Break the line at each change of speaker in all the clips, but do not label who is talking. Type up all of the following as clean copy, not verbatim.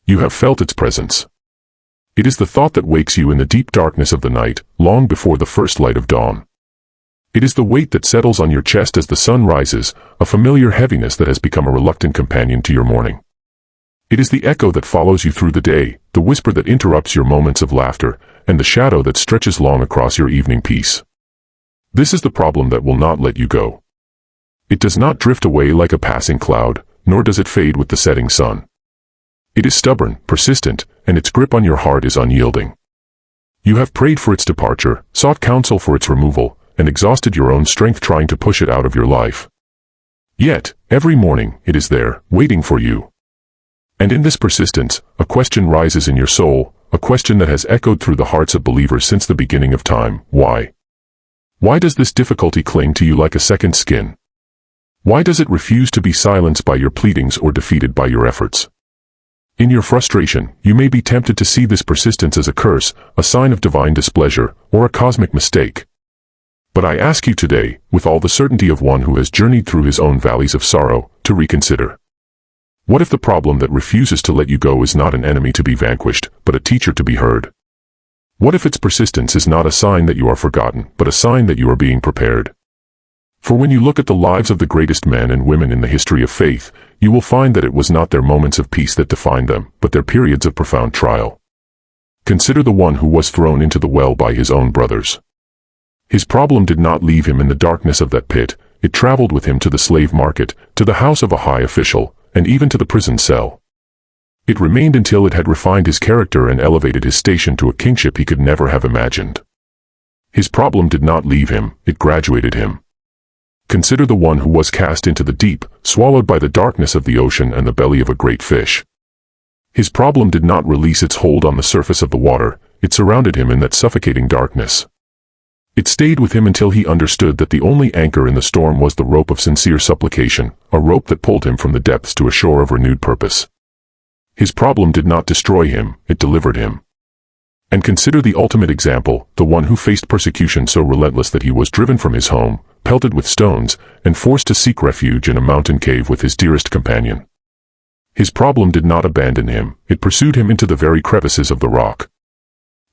You have felt its presence. It is the thought that wakes you in the deep darkness of the night, long before the first light of dawn. It is the weight that settles on your chest as the sun rises, a familiar heaviness that has become a reluctant companion to your morning. It is the echo that follows you through the day, the whisper that interrupts your moments of laughter, and the shadow that stretches long across your evening peace. This is the problem that will not let you go. It does not drift away like a passing cloud, nor does it fade with the setting sun. It is stubborn, persistent, and its grip on your heart is unyielding. You have prayed for its departure, sought counsel for its removal, and exhausted your own strength trying to push it out of your life. Yet, every morning, it is there, waiting for you. And in this persistence, a question rises in your soul, a question that has echoed through the hearts of believers since the beginning of time: why? Why does this difficulty cling to you like a second skin? Why does it refuse to be silenced by your pleadings or defeated by your efforts? In your frustration, you may be tempted to see this persistence as a curse, a sign of divine displeasure, or a cosmic mistake. But I ask you today, with all the certainty of one who has journeyed through his own valleys of sorrow, to reconsider. What if the problem that refuses to let you go is not an enemy to be vanquished, but a teacher to be heard? What if its persistence is not a sign that you are forgotten, but a sign that you are being prepared? For when you look at the lives of the greatest men and women in the history of faith, you will find that it was not their moments of peace that defined them, but their periods of profound trial. Consider the one who was thrown into the well by his own brothers. His problem did not leave him in the darkness of that pit, it traveled with him to the slave market, to the house of a high official, and even to the prison cell. It remained until it had refined his character and elevated his station to a kingship he could never have imagined. His problem did not leave him, it graduated him. Consider the one who was cast into the deep, swallowed by the darkness of the ocean and the belly of a great fish. His problem did not release its hold on the surface of the water, it surrounded him in that suffocating darkness. It stayed with him until he understood that the only anchor in the storm was the rope of sincere supplication, a rope that pulled him from the depths to a shore of renewed purpose. His problem did not destroy him, it delivered him. And consider the ultimate example, the one who faced persecution so relentless that he was driven from his home, pelted with stones, and forced to seek refuge in a mountain cave with his dearest companion. His problem did not abandon him, it pursued him into the very crevices of the rock.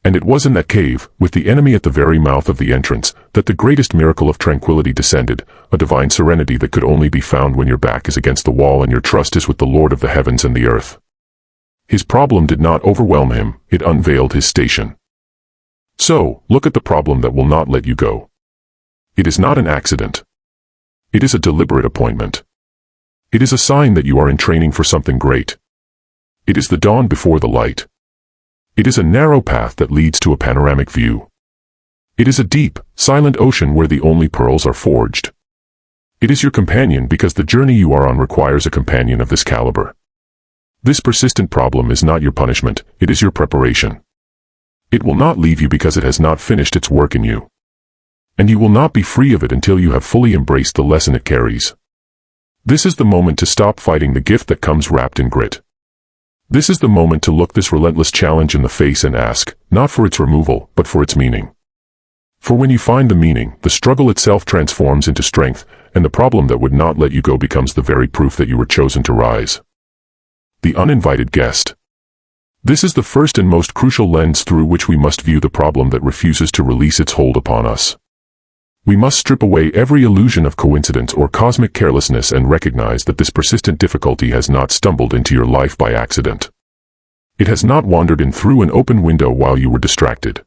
And it was in that cave, with the enemy at the very mouth of the entrance, that the greatest miracle of tranquility descended, a divine serenity that could only be found when your back is against the wall and your trust is with the Lord of the heavens and the earth. His problem did not overwhelm him, it unveiled his station. So, look at the problem that will not let you go. It is not an accident. It is a deliberate appointment. It is a sign that you are in training for something great. It is the dawn before the light. It is a narrow path that leads to a panoramic view. It is a deep, silent ocean where the only pearls are forged. It is your companion because the journey you are on requires a companion of this caliber. This persistent problem is not your punishment, it is your preparation. It will not leave you because it has not finished its work in you. And you will not be free of it until you have fully embraced the lesson it carries. This is the moment to stop fighting the gift that comes wrapped in grit. This is the moment to look this relentless challenge in the face and ask, not for its removal, but for its meaning. For when you find the meaning, the struggle itself transforms into strength, and the problem that would not let you go becomes the very proof that you were chosen to rise. The uninvited guest. This is the first and most crucial lens through which we must view the problem that refuses to release its hold upon us. We must strip away every illusion of coincidence or cosmic carelessness and recognize that this persistent difficulty has not stumbled into your life by accident. It has not wandered in through an open window while you were distracted.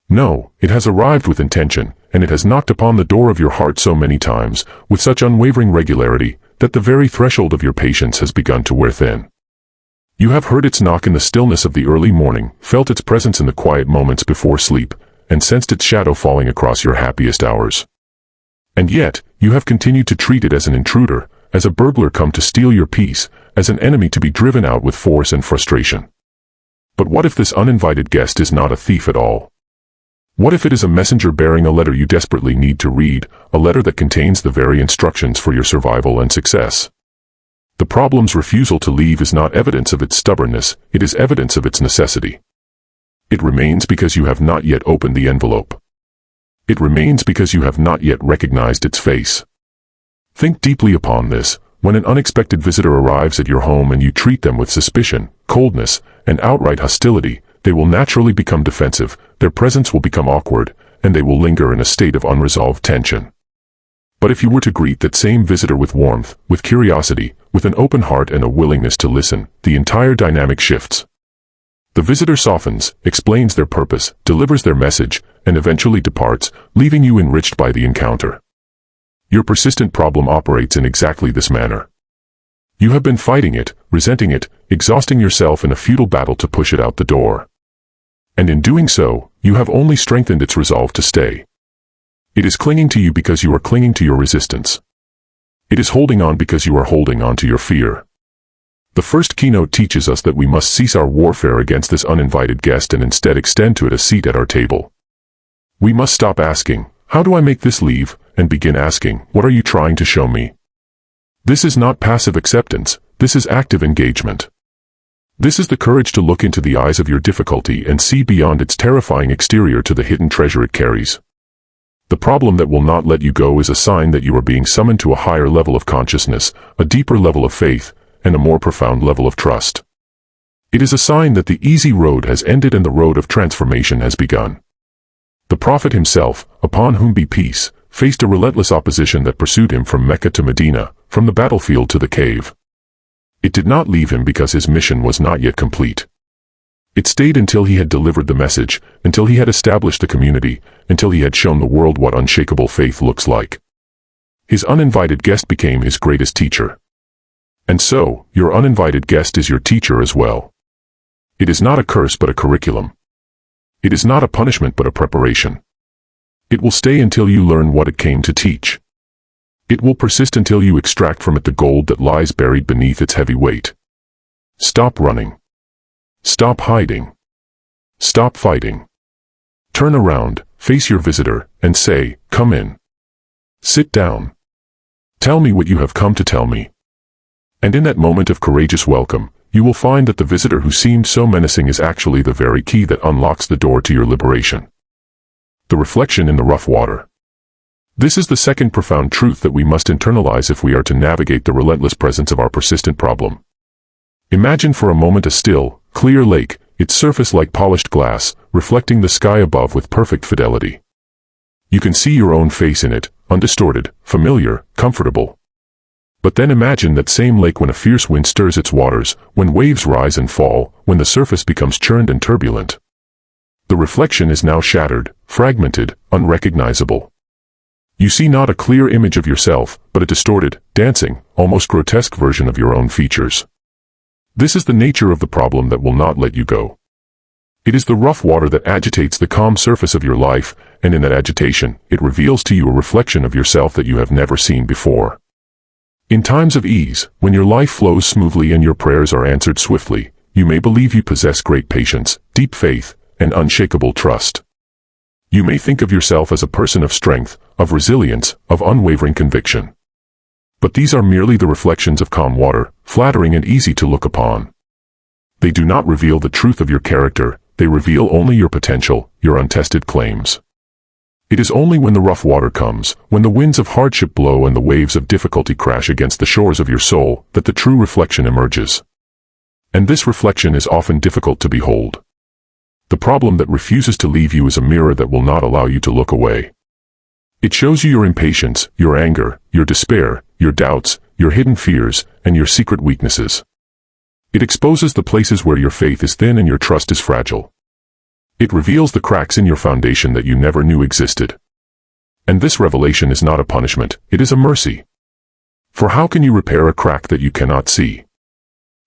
No, it has arrived with intention, and it has knocked upon the door of your heart so many times, with such unwavering regularity, that the very threshold of your patience has begun to wear thin. You have heard its knock in the stillness of the early morning, felt its presence in the quiet moments before sleep, and sensed its shadow falling across your happiest hours. And yet, you have continued to treat it as an intruder, as a burglar come to steal your peace, as an enemy to be driven out with force and frustration. But what if this uninvited guest is not a thief at all? What if it is a messenger bearing a letter you desperately need to read, a letter that contains the very instructions for your survival and success? The problem's refusal to leave is not evidence of its stubbornness, it is evidence of its necessity. It remains because you have not yet opened the envelope. It remains because you have not yet recognized its face. Think deeply upon this, when an unexpected visitor arrives at your home and you treat them with suspicion, coldness, and outright hostility, they will naturally become defensive, their presence will become awkward, and they will linger in a state of unresolved tension. But if you were to greet that same visitor with warmth, with curiosity, with an open heart and a willingness to listen, the entire dynamic shifts. The visitor softens, explains their purpose, delivers their message, and eventually departs, leaving you enriched by the encounter. Your persistent problem operates in exactly this manner. You have been fighting it, resenting it, exhausting yourself in a futile battle to push it out the door. And in doing so, you have only strengthened its resolve to stay. It is clinging to you because you are clinging to your resistance. It is holding on because you are holding on to your fear. The first keynote teaches us that we must cease our warfare against this uninvited guest and instead extend to it a seat at our table. We must stop asking, "How do I make this leave?" and begin asking, "What are you trying to show me?" This is not passive acceptance, this is active engagement. This is the courage to look into the eyes of your difficulty and see beyond its terrifying exterior to the hidden treasure it carries. The problem that will not let you go is a sign that you are being summoned to a higher level of consciousness, a deeper level of faith, and a more profound level of trust. It is a sign that the easy road has ended and the road of transformation has begun. The Prophet himself, upon whom be peace, faced a relentless opposition that pursued him from Mecca to Medina, from the battlefield to the cave. It did not leave him because his mission was not yet complete. It stayed until he had delivered the message, until he had established the community, until he had shown the world what unshakable faith looks like. His uninvited guest became his greatest teacher. And so, your uninvited guest is your teacher as well. It is not a curse but a curriculum. It is not a punishment but a preparation. It will stay until you learn what it came to teach. It will persist until you extract from it the gold that lies buried beneath its heavy weight. Stop running. Stop hiding. Stop fighting. Turn around, face your visitor, and say, "Come in. Sit down. Tell me what you have come to tell me." And in that moment of courageous welcome, you will find that the visitor who seemed so menacing is actually the very key that unlocks the door to your liberation. The reflection in the rough water. This is the second profound truth that we must internalize if we are to navigate the relentless presence of our persistent problem. Imagine for a moment a still, clear lake, its surface like polished glass, reflecting the sky above with perfect fidelity. You can see your own face in it, undistorted, familiar, comfortable. But then imagine that same lake when a fierce wind stirs its waters, when waves rise and fall, when the surface becomes churned and turbulent. The reflection is now shattered, fragmented, unrecognizable. You see not a clear image of yourself, but a distorted, dancing, almost grotesque version of your own features. This is the nature of the problem that will not let you go. It is the rough water that agitates the calm surface of your life, and in that agitation, it reveals to you a reflection of yourself that you have never seen before. In times of ease, when your life flows smoothly and your prayers are answered swiftly, you may believe you possess great patience, deep faith, and unshakable trust. You may think of yourself as a person of strength, of resilience, of unwavering conviction. But these are merely the reflections of calm water, flattering and easy to look upon. They do not reveal the truth of your character, they reveal only your potential, your untested claims. It is only when the rough water comes, when the winds of hardship blow and the waves of difficulty crash against the shores of your soul, that the true reflection emerges. And this reflection is often difficult to behold. The problem that refuses to leave you is a mirror that will not allow you to look away. It shows you your impatience, your anger, your despair, your doubts, your hidden fears, and your secret weaknesses. It exposes the places where your faith is thin and your trust is fragile. It reveals the cracks in your foundation that you never knew existed. And this revelation is not a punishment, it is a mercy. For how can you repair a crack that you cannot see?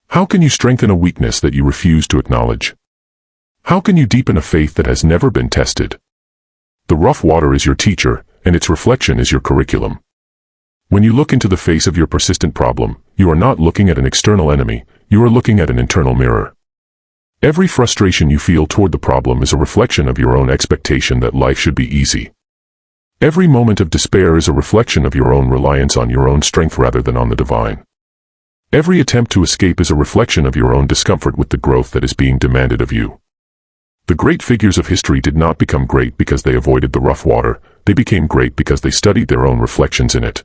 How can you strengthen a weakness that you refuse to acknowledge? How can you deepen a faith that has never been tested? The rough water is your teacher, and its reflection is your curriculum. When you look into the face of your persistent problem, you are not looking at an external enemy, you are looking at an internal mirror. Every frustration you feel toward the problem is a reflection of your own expectation that life should be easy. Every moment of despair is a reflection of your own reliance on your own strength rather than on the divine. Every attempt to escape is a reflection of your own discomfort with the growth that is being demanded of you. The great figures of history did not become great because they avoided the rough water, they became great because they studied their own reflections in it.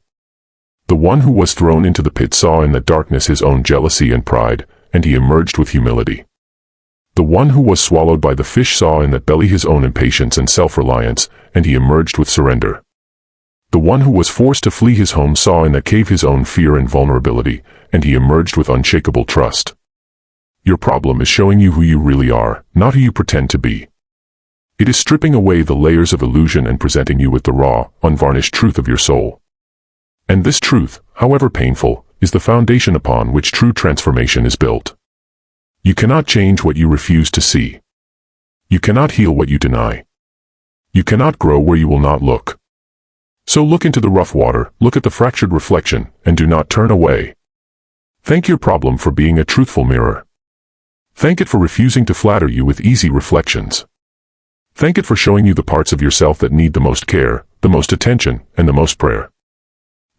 The one who was thrown into the pit saw in that darkness his own jealousy and pride, and he emerged with humility. The one who was swallowed by the fish saw in that belly his own impatience and self-reliance, and he emerged with surrender. The one who was forced to flee his home saw in that cave his own fear and vulnerability, and he emerged with unshakable trust. Your problem is showing you who you really are, not who you pretend to be. It is stripping away the layers of illusion and presenting you with the raw, unvarnished truth of your soul. And this truth, however painful, is the foundation upon which true transformation is built. You cannot change what you refuse to see. You cannot heal what you deny. You cannot grow where you will not look. So look into the rough water, look at the fractured reflection, and do not turn away. Thank your problem for being a truthful mirror. Thank it for refusing to flatter you with easy reflections. Thank it for showing you the parts of yourself that need the most care, the most attention, and the most prayer.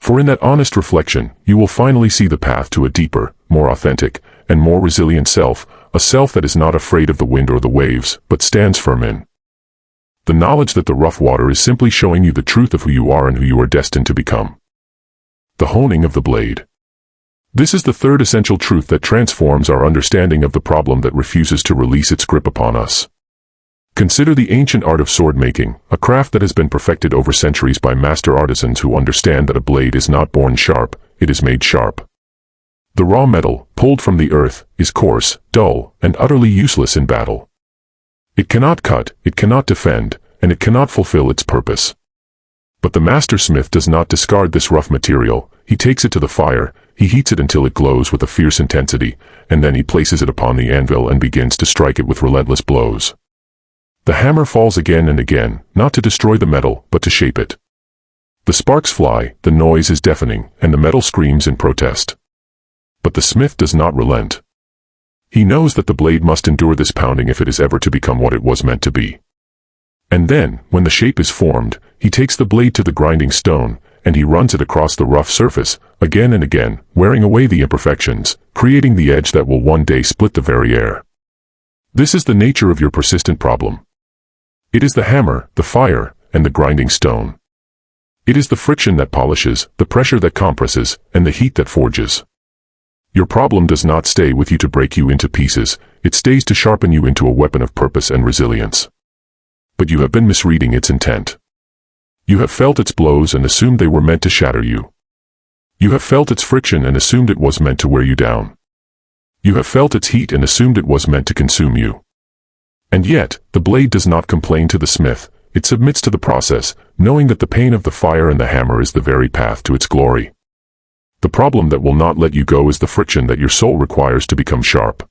For in that honest reflection, you will finally see the path to a deeper, more authentic, and more resilient self, a self that is not afraid of the wind or the waves, but stands firm in the knowledge that the rough water is simply showing you the truth of who you are and who you are destined to become. The honing of the blade. This is the third essential truth that transforms our understanding of the problem that refuses to release its grip upon us. Consider the ancient art of sword making, a craft that has been perfected over centuries by master artisans who understand that a blade is not born sharp, it is made sharp. The raw metal, pulled from the earth, is coarse, dull, and utterly useless in battle. It cannot cut, it cannot defend, and it cannot fulfill its purpose. But the master smith does not discard this rough material, he takes it to the fire, he heats it until it glows with a fierce intensity, and then he places it upon the anvil and begins to strike it with relentless blows. The hammer falls again and again, not to destroy the metal, but to shape it. The sparks fly, the noise is deafening, and the metal screams in protest. But the smith does not relent. He knows that the blade must endure this pounding if it is ever to become what it was meant to be. And then, when the shape is formed, he takes the blade to the grinding stone, and he runs it across the rough surface, again and again, wearing away the imperfections, creating the edge that will one day split the very air. This is the nature of your persistent problem. It is the hammer, the fire, and the grinding stone. It is the friction that polishes, the pressure that compresses, and the heat that forges. Your problem does not stay with you to break you into pieces, it stays to sharpen you into a weapon of purpose and resilience. But you have been misreading its intent. You have felt its blows and assumed they were meant to shatter you. You have felt its friction and assumed it was meant to wear you down. You have felt its heat and assumed it was meant to consume you. And yet, the blade does not complain to the smith, it submits to the process, knowing that the pain of the fire and the hammer is the very path to its glory. The problem that will not let you go is the friction that your soul requires to become sharp.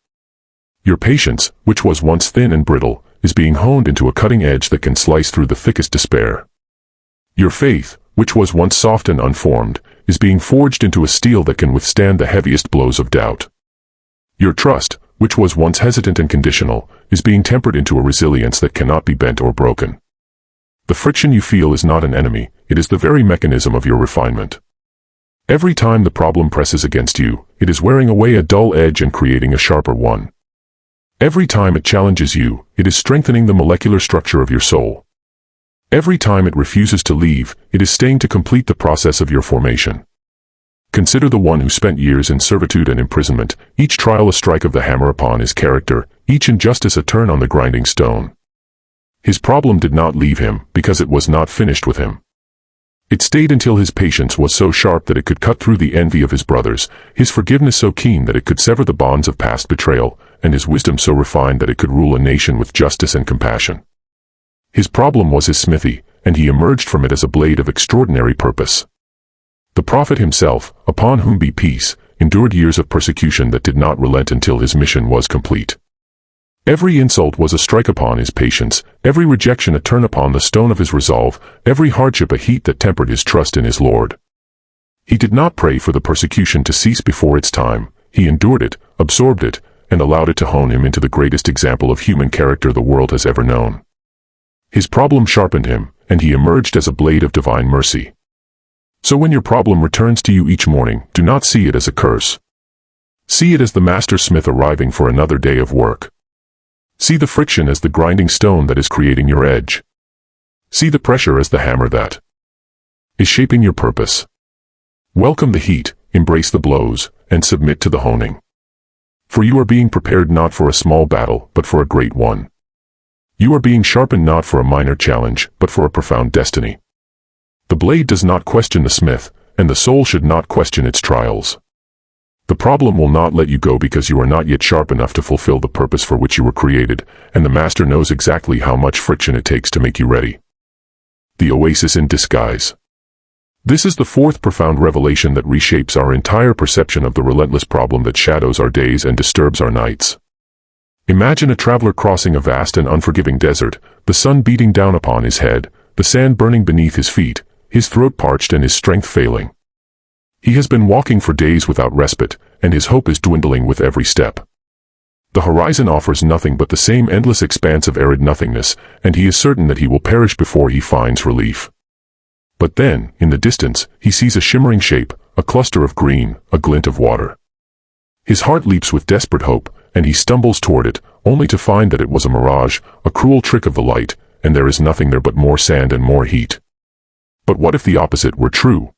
Your patience, which was once thin and brittle, is being honed into a cutting edge that can slice through the thickest despair. Your faith, which was once soft and unformed, is being forged into a steel that can withstand the heaviest blows of doubt. Your trust, which was once hesitant and conditional, is being tempered into a resilience that cannot be bent or broken. The friction you feel is not an enemy, it is the very mechanism of your refinement. Every time the problem presses against you, it is wearing away a dull edge and creating a sharper one. Every time it challenges you, it is strengthening the molecular structure of your soul. Every time it refuses to leave, it is staying to complete the process of your formation. Consider the one who spent years in servitude and imprisonment, each trial a strike of the hammer upon his character, each injustice a turn on the grinding stone. His problem did not leave him, because it was not finished with him. It stayed until his patience was so sharp that it could cut through the envy of his brothers, his forgiveness so keen that it could sever the bonds of past betrayal, and his wisdom so refined that it could rule a nation with justice and compassion. His problem was his smithy, and he emerged from it as a blade of extraordinary purpose. The prophet himself, upon whom be peace, endured years of persecution that did not relent until his mission was complete. Every insult was a strike upon his patience, every rejection a turn upon the stone of his resolve, every hardship a heat that tempered his trust in his Lord. He did not pray for the persecution to cease before its time, he endured it, absorbed it, and allowed it to hone him into the greatest example of human character the world has ever known. His problem sharpened him, and he emerged as a blade of divine mercy. So when your problem returns to you each morning, do not see it as a curse. See it as the master smith arriving for another day of work. See the friction as the grinding stone that is creating your edge. See the pressure as the hammer that is shaping your purpose. Welcome the heat, embrace the blows, and submit to the honing. For you are being prepared not for a small battle, but for a great one. You are being sharpened not for a minor challenge, but for a profound destiny. The blade does not question the smith, and the soul should not question its trials. The problem will not let you go because you are not yet sharp enough to fulfill the purpose for which you were created, and the master knows exactly how much friction it takes to make you ready. The oasis in disguise. This is the fourth profound revelation that reshapes our entire perception of the relentless problem that shadows our days and disturbs our nights. Imagine a traveler crossing a vast and unforgiving desert, the sun beating down upon his head, the sand burning beneath his feet, his throat parched and his strength failing. He has been walking for days without respite, and his hope is dwindling with every step. The horizon offers nothing but the same endless expanse of arid nothingness, and he is certain that he will perish before he finds relief. But then, in the distance, he sees a shimmering shape, a cluster of green, a glint of water. His heart leaps with desperate hope, and he stumbles toward it, only to find that it was a mirage, a cruel trick of the light, and there is nothing there but more sand and more heat. But what if the opposite were true?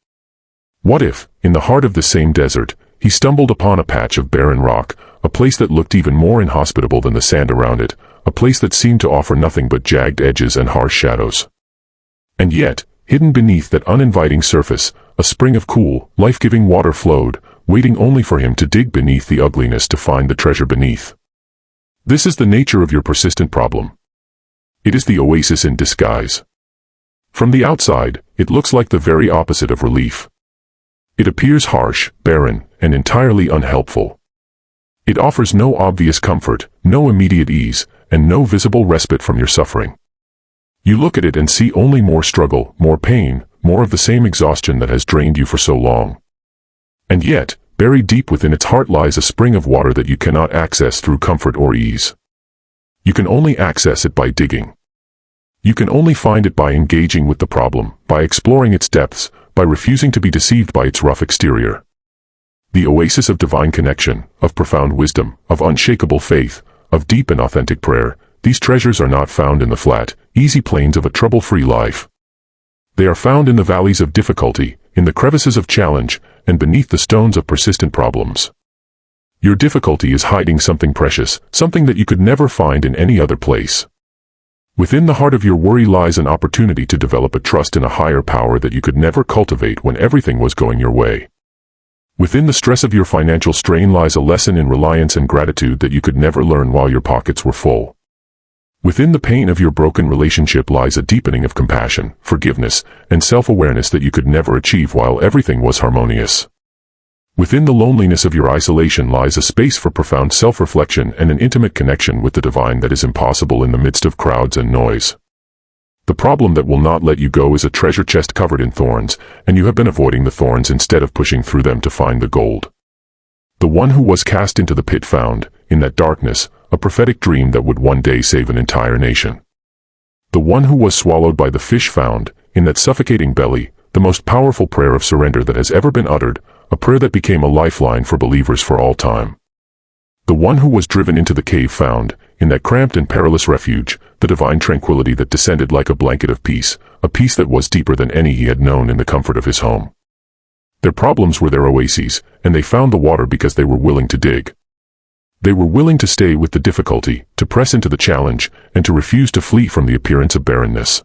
What if, in the heart of the same desert, he stumbled upon a patch of barren rock, a place that looked even more inhospitable than the sand around it, a place that seemed to offer nothing but jagged edges and harsh shadows? And yet, hidden beneath that uninviting surface, a spring of cool, life-giving water flowed, waiting only for him to dig beneath the ugliness to find the treasure beneath. This is the nature of your persistent problem. It is the oasis in disguise. From the outside, it looks like the very opposite of relief. It appears harsh, barren, and entirely unhelpful. It offers no obvious comfort, no immediate ease, and no visible respite from your suffering. You look at it and see only more struggle, more pain, more of the same exhaustion that has drained you for so long. And yet, buried deep within its heart lies a spring of water that you cannot access through comfort or ease. You can only access it by digging. You can only find it by engaging with the problem, by exploring its depths, by refusing to be deceived by its rough exterior. The oasis of divine connection, of profound wisdom, of unshakable faith, of deep and authentic prayer, these treasures are not found in the flat, easy plains of a trouble-free life. They are found in the valleys of difficulty, in the crevices of challenge, and beneath the stones of persistent problems. Your difficulty is hiding something precious, something that you could never find in any other place. Within the heart of your worry lies an opportunity to develop a trust in a higher power that you could never cultivate when everything was going your way. Within the stress of your financial strain lies a lesson in reliance and gratitude that you could never learn while your pockets were full. Within the pain of your broken relationship lies a deepening of compassion, forgiveness, and self-awareness that you could never achieve while everything was harmonious. Within the loneliness of your isolation lies a space for profound self-reflection and an intimate connection with the divine that is impossible in the midst of crowds and noise. The problem that will not let you go is a treasure chest covered in thorns, and you have been avoiding the thorns instead of pushing through them to find the gold. The one who was cast into the pit found, in that darkness, a prophetic dream that would one day save an entire nation. The one who was swallowed by the fish found, in that suffocating belly, the most powerful prayer of surrender that has ever been uttered, a prayer that became a lifeline for believers for all time. The one who was driven into the cave found, in that cramped and perilous refuge, the divine tranquility that descended like a blanket of peace, a peace that was deeper than any he had known in the comfort of his home. Their problems were their oases, and they found the water because they were willing to dig. They were willing to stay with the difficulty, to press into the challenge, and to refuse to flee from the appearance of barrenness.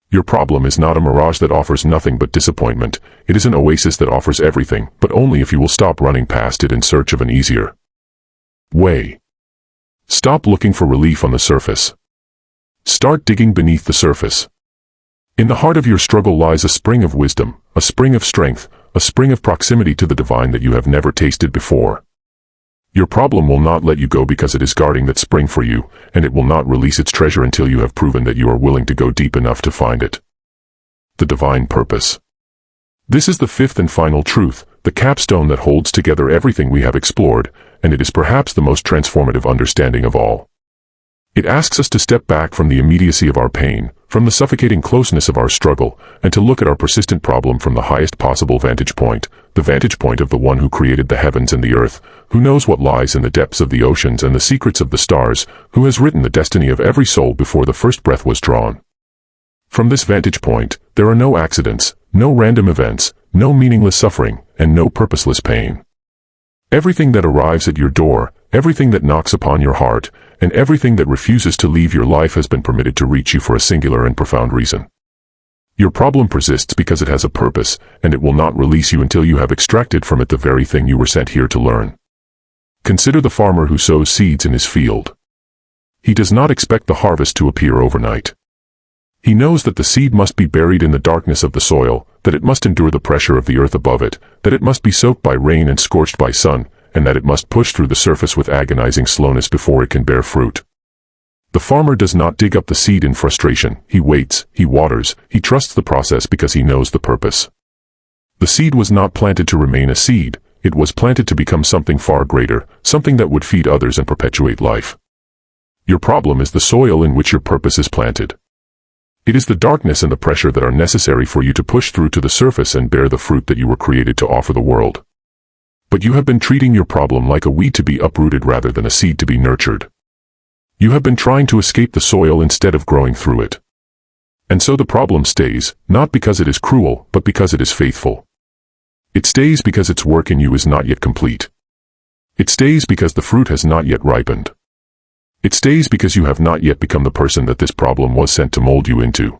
Your problem is not a mirage that offers nothing but disappointment. It is an oasis that offers everything, but only if you will stop running past it in search of an easier way. Stop looking for relief on the surface. Start digging beneath the surface. In the heart of your struggle lies a spring of wisdom, a spring of strength, a spring of proximity to the divine that you have never tasted before. Your problem will not let you go because it is guarding that spring for you, and it will not release its treasure until you have proven that you are willing to go deep enough to find it. The divine purpose. This is the fifth and final truth, the capstone that holds together everything we have explored, and it is perhaps the most transformative understanding of all. It asks us to step back from the immediacy of our pain, from the suffocating closeness of our struggle, and to look at our persistent problem from the highest possible vantage point, the vantage point of the one who created the heavens and the earth, who knows what lies in the depths of the oceans and the secrets of the stars, who has written the destiny of every soul before the first breath was drawn. From this vantage point, there are no accidents, no random events, no meaningless suffering, and no purposeless pain. Everything that arrives at your door, everything that knocks upon your heart, and everything that refuses to leave your life has been permitted to reach you for a singular and profound reason. Your problem persists because it has a purpose, and it will not release you until you have extracted from it the very thing you were sent here to learn. Consider the farmer who sows seeds in his field. He does not expect the harvest to appear overnight. He knows that the seed must be buried in the darkness of the soil, that it must endure the pressure of the earth above it, that it must be soaked by rain and scorched by sun, and that it must push through the surface with agonizing slowness before it can bear fruit. The farmer does not dig up the seed in frustration. He waits, he waters, he trusts the process because he knows the purpose. The seed was not planted to remain a seed, it was planted to become something far greater, something that would feed others and perpetuate life. Your problem is the soil in which your purpose is planted. It is the darkness and the pressure that are necessary for you to push through to the surface and bear the fruit that you were created to offer the world. But you have been treating your problem like a weed to be uprooted rather than a seed to be nurtured. You have been trying to escape the soil instead of growing through it. And so the problem stays, not because it is cruel, but because it is faithful. It stays because its work in you is not yet complete. It stays because the fruit has not yet ripened. It stays because you have not yet become the person that this problem was sent to mold you into.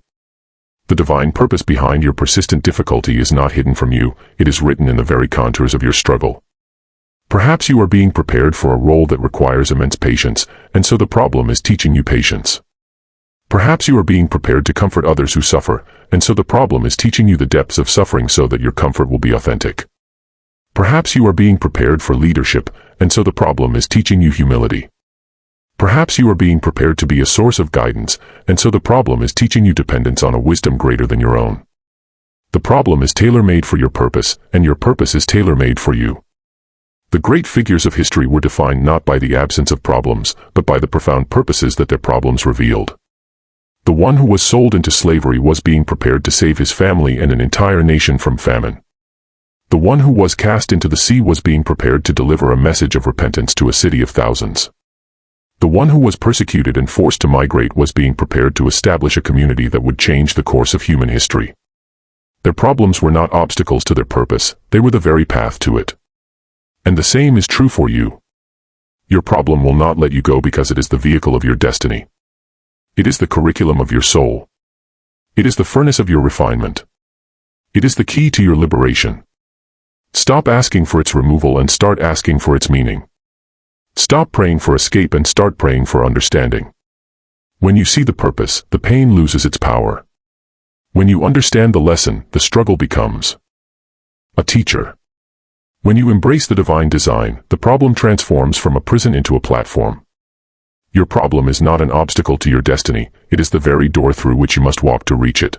The divine purpose behind your persistent difficulty is not hidden from you, it is written in the very contours of your struggle. Perhaps you are being prepared for a role that requires immense patience, and so the problem is teaching you patience. Perhaps you are being prepared to comfort others who suffer, and so the problem is teaching you the depths of suffering so that your comfort will be authentic. Perhaps you are being prepared for leadership, and so the problem is teaching you humility. Perhaps you are being prepared to be a source of guidance, and so the problem is teaching you dependence on a wisdom greater than your own. The problem is tailor-made for your purpose, and your purpose is tailor-made for you. The great figures of history were defined not by the absence of problems, but by the profound purposes that their problems revealed. The one who was sold into slavery was being prepared to save his family and an entire nation from famine. The one who was cast into the sea was being prepared to deliver a message of repentance to a city of thousands. The one who was persecuted and forced to migrate was being prepared to establish a community that would change the course of human history. Their problems were not obstacles to their purpose, they were the very path to it. And the same is true for you. Your problem will not let you go because it is the vehicle of your destiny. It is the curriculum of your soul. It is the furnace of your refinement. It is the key to your liberation. Stop asking for its removal and start asking for its meaning. Stop praying for escape and start praying for understanding. When you see the purpose, the pain loses its power. When you understand the lesson, the struggle becomes a teacher. When you embrace the divine design, the problem transforms from a prison into a platform. Your problem is not an obstacle to your destiny, it is the very door through which you must walk to reach it.